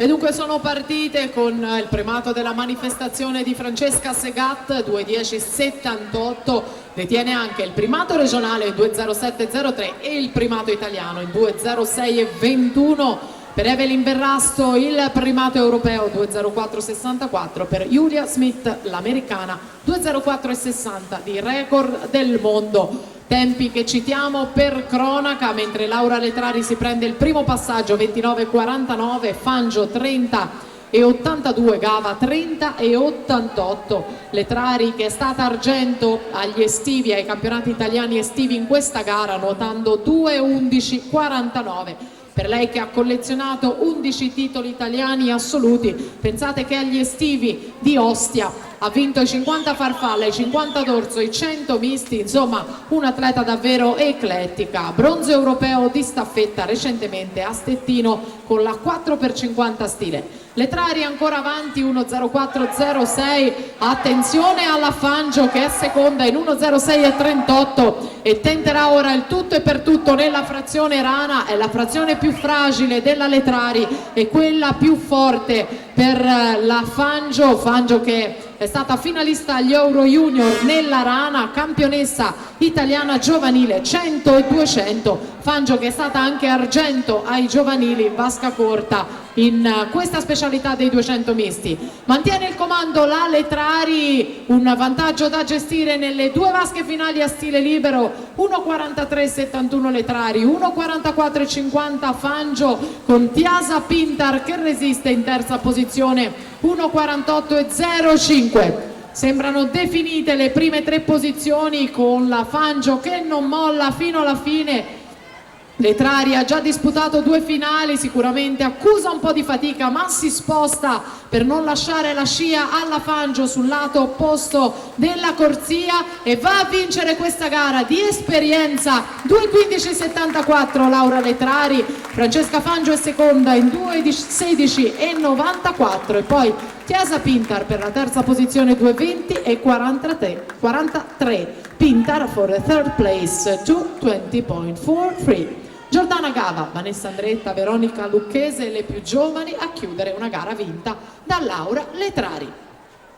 E dunque sono partite con il primato della manifestazione di Francesca Segat, 2:10,78, detiene anche il primato regionale 2:07,03 e il primato italiano in 2:06,21. Per Evelyn Verrasto il primato europeo 2:04,64, per Julia Smith l'americana 2:04,60 di record del mondo. Tempi che citiamo per cronaca, mentre Laura Letrari si prende il primo passaggio 29,49, Fangio 30,82, Gava 30,88. Letrari, che è stata argento agli estivi, ai campionati italiani estivi in questa gara, nuotando 2:11,49. Per lei che ha collezionato 11 titoli italiani assoluti, pensate che agli estivi di Ostia ha vinto i 50 farfalle, i 50 dorso, i 100 misti, insomma un'atleta davvero eclettica. Bronzo europeo di staffetta recentemente a Stettino con la 4x50 stile. Letrari ancora avanti, 1:04,06, attenzione alla Fangio che è seconda in 1:06,38 e tenterà ora il tutto e per tutto nella frazione rana. È la frazione più fragile della Letrari e quella più forte per la Fangio, Fangio che è stata finalista agli Euro Junior nella rana, campionessa italiana giovanile 100 e 200, Fangio che è stata anche argento ai giovanili vasca corta in questa specialità dei 200 misti. Mantiene il comando la Letrari, un vantaggio da gestire nelle due vasche finali a stile libero, 1:43,71 Letrari, 1:44,50 Fangio, con Tiasa Pintar che resiste in terza posizione, 1:48,05. Sembrano definite le prime tre posizioni con la Fangio che non molla fino alla fine. Letrari ha già disputato due finali, sicuramente accusa un po' di fatica ma si sposta per non lasciare la scia alla Fangio sul lato opposto della corsia e va a vincere questa gara di esperienza. 2:15,74 Laura Letrari, Francesca Fangio è seconda in 2:16,94 e poi Tiasa Pintar per la terza posizione 2:20,43. Pintar for the third place 2:20,43. Giordana Gava, Vanessa Andretta, Veronica Lucchese, le più giovani a chiudere una gara vinta da Laura Letrari.